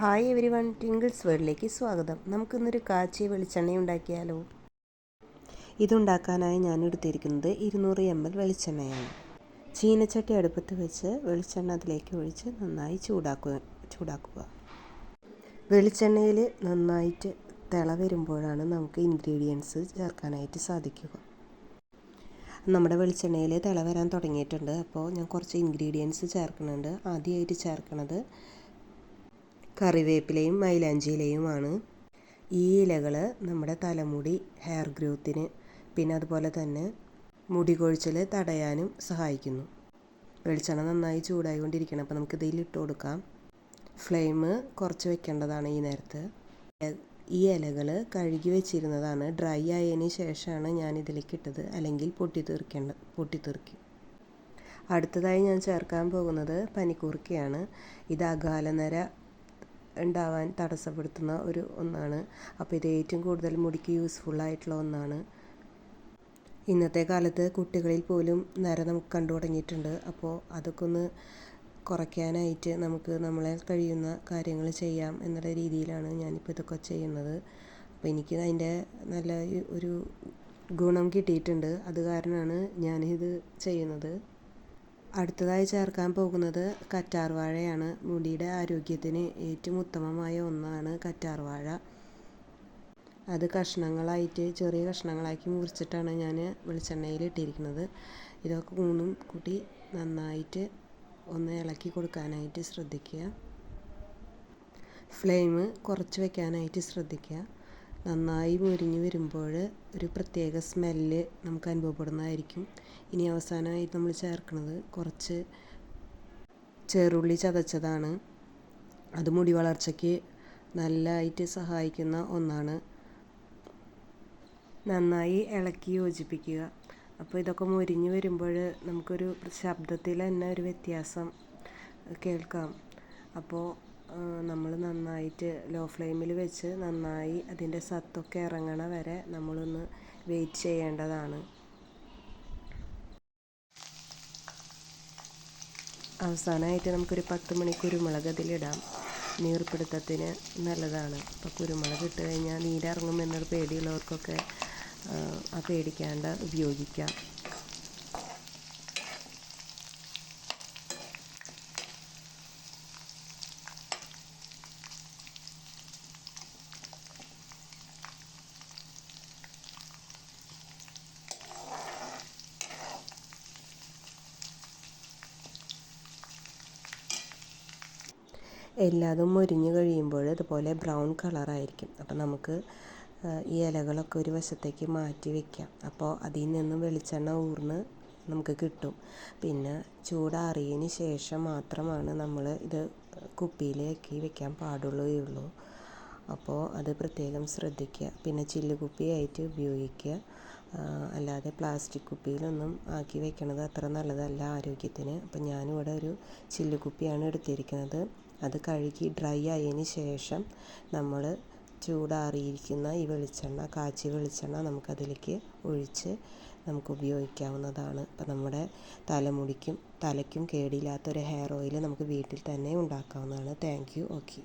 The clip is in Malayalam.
ഹായ് എവരി വൺ, ട്വിങ്കിൾസ് വേൾഡിലേക്ക് സ്വാഗതം. നമുക്കിന്നൊരു കാച്ചിയ വെളിച്ചെണ്ണ ഉണ്ടാക്കിയാലോ. ഇതുണ്ടാക്കാനായി ഞാൻ എടുത്തിരിക്കുന്നത് 200 ml വെളിച്ചെണ്ണയാണ്. ചീനച്ചട്ടി അടുപ്പത്ത് വെച്ച് വെളിച്ചെണ്ണ അതിലേക്ക് ഒഴിച്ച് നന്നായി ചൂടാക്കുക. വെളിച്ചെണ്ണയിൽ നന്നായിട്ട് തിള വരുമ്പോഴാണ് നമുക്ക് ഇൻഗ്രീഡിയൻസ് ചേർക്കാനായിട്ട് സാധിക്കുക. നമ്മുടെ വെളിച്ചെണ്ണയിൽ തിള വരാൻ തുടങ്ങിയിട്ടുണ്ട്. അപ്പോൾ ഞാൻ കുറച്ച് ഇൻഗ്രീഡിയൻസ് ചേർക്കുന്നുണ്ട്. ആദ്യമായിട്ട് ചേർക്കുന്നത് കറിവേപ്പിലയും മൈലാഞ്ചിയിലയുമാണ്. ഈ ഇലകൾ നമ്മുടെ തലമുടി ഹെയർ ഗ്രോത്തിന് പിന്നെ അതുപോലെ തന്നെ മുടി കൊഴിച്ചിൽ തടയാനും സഹായിക്കുന്നു. വെളിച്ചെണ്ണ നന്നായി ചൂടായിക്കൊണ്ടിരിക്കണം. അപ്പോൾ നമുക്ക് ഇതിൽ ഇട്ട് കൊടുക്കാം. ഫ്ലെയിം കുറച്ച് വെക്കേണ്ടതാണ് ഈ നേരത്ത്. ഈ ഇലകൾ കഴുകി വെച്ചിരുന്നതാണ്. ഡ്രൈ ആയതിന് ശേഷമാണ് ഞാൻ ഇതിലേക്ക് ഇട്ടത്, അല്ലെങ്കിൽ പൊട്ടിത്തെറിക്കും. അടുത്തതായി ഞാൻ ചേർക്കാൻ പോകുന്നത് പനിക്കൂർക്കയാണ്. ഇത് അകാലനര ഉണ്ടാവാൻ തടസ്സപ്പെടുത്തുന്ന ഒന്നാണ്. അപ്പോൾ ഇത് ഏറ്റവും കൂടുതൽ മുടിക്ക് യൂസ്ഫുള്ളായിട്ടുള്ള ഒന്നാണ്. ഇന്നത്തെ കാലത്ത് കുട്ടികളിൽ പോലും നര നമുക്ക് കണ്ടു തുടങ്ങിയിട്ടുണ്ട്. അപ്പോൾ അതൊക്കെ ഒന്ന് കുറയ്ക്കാനായിട്ട് നമുക്ക് നമ്മളെ കഴിയുന്ന കാര്യങ്ങൾ ചെയ്യാം എന്നുള്ള രീതിയിലാണ് ഞാനിപ്പോൾ ഇതൊക്കെ ചെയ്യുന്നത്. അപ്പോൾ എനിക്ക് അതിൻ്റെ നല്ല ഒരു ഗുണം കിട്ടിയിട്ടുണ്ട്. അത് കാരണമാണ് ഞാനിത് ചെയ്യുന്നത്. അടുത്തതായി ചേർക്കാൻ പോകുന്നത് കറ്റാർവാഴയാണ്. മുടിയുടെ ആരോഗ്യത്തിന് ഏറ്റവും ഉത്തമമായ ഒന്നാണ് കറ്റാർവാഴ. അത് ചെറിയ കഷ്ണങ്ങളാക്കി മുറിച്ചിട്ടാണ് ഞാൻ വെളിച്ചെണ്ണയിൽ ഇട്ടിരിക്കുന്നത്. ഇതൊക്കെ മൂന്നും കൂട്ടി നന്നായിട്ട് ഒന്ന് ഇളക്കി കൊടുക്കാനായിട്ട് ശ്രദ്ധിക്കുക. ഫ്ലെയിം കുറച്ച് വയ്ക്കാനായിട്ട് ശ്രദ്ധിക്കുക. നന്നായി മുരിഞ്ഞ് വരുമ്പോൾ ഒരു പ്രത്യേക സ്മെല്ല് നമുക്ക് അനുഭവപ്പെടുന്നതായിരിക്കും. ഇനി അവസാനമായി നമ്മൾ ചേർക്കുന്നത് കുറച്ച് ചെറുള്ളി ചതച്ചതാണ്. അത് മുടി വളർച്ചയ്ക്ക് നല്ലതായിട്ട് സഹായിക്കുന്ന ഒന്നാണ്. നന്നായി ഇളക്കി യോജിപ്പിക്കുക. അപ്പോൾ ഇതൊക്കെ മുരിഞ്ഞ് വരുമ്പോൾ നമുക്കൊരു ശബ്ദത്തിൽ തന്നെ ഒരു വ്യത്യാസം കേൾക്കാം. അപ്പോൾ നമ്മൾ നന്നായിട്ട് ലോ ഫ്ലെയിമിൽ വെച്ച് നന്നായി അതിൻ്റെ സത്തൊക്കെ ഇറങ്ങണ വരെ നമ്മളൊന്ന് വെയിറ്റ് ചെയ്യേണ്ടതാണ്. അവസാനമായിട്ട് നമുക്കൊരു 10 മണി കുരുമുളക് അതിലിടാം. നീർപ്പിടുത്തത്തിന് നല്ലതാണ്. അപ്പോൾ കുരുമുളക് ഇട്ട് കഴിഞ്ഞാൽ നീരിറങ്ങുമെന്നൊരു പേടിയുള്ളവർക്കൊക്കെ ആ പേടിക്കാണ്ട് ഉപയോഗിക്കാം. എല്ലാതും മുരിഞ്ഞ് കഴിയുമ്പോൾ ഇതുപോലെ ബ്രൗൺ കളറായിരിക്കും. അപ്പോൾ നമുക്ക് ഈ ഇലകളൊക്കെ ഒരു വശത്തേക്ക് മാറ്റി വയ്ക്കാം. അപ്പോൾ അതിൽ നിന്നും വെളിച്ചെണ്ണ ഊർന്ന് നമുക്ക് കിട്ടും. പിന്നെ ചൂടാറിയതിന് ശേഷം മാത്രമാണ് നമ്മൾ ഇത് കുപ്പിയിലേക്ക് വെക്കാൻ പാടുള്ളൂ. അപ്പോൾ അത് പ്രത്യേകം ശ്രദ്ധിക്കുക. പിന്നെ ചില്ല് കുപ്പിയായിട്ട് ഉപയോഗിക്കുക. അല്ലാതെ പ്ലാസ്റ്റിക് കുപ്പിയിലൊന്നും ആക്കി വെക്കണത് അത്ര നല്ലതല്ല ആരോഗ്യത്തിന്. അപ്പം ഞാനിവിടെ ഒരു ചില്ല് കുപ്പിയാണ് എടുത്തിരിക്കുന്നത്. അത് കഴുകി ഡ്രൈ ആയതിന് ശേഷം നമ്മൾ ചൂടാറിയിരിക്കുന്ന ഈ കാച്ചിയ വെളിച്ചെണ്ണ നമുക്കതിലേക്ക് ഒഴിച്ച് നമുക്ക് ഉപയോഗിക്കാവുന്നതാണ്. അപ്പം നമ്മുടെ തലയ്ക്കും കേടില്ലാത്തൊരു ഹെയർ ഓയിൽ നമുക്ക് വീട്ടിൽ തന്നെ ഉണ്ടാക്കാവുന്നതാണ്. Thank you. ഓക്കെ.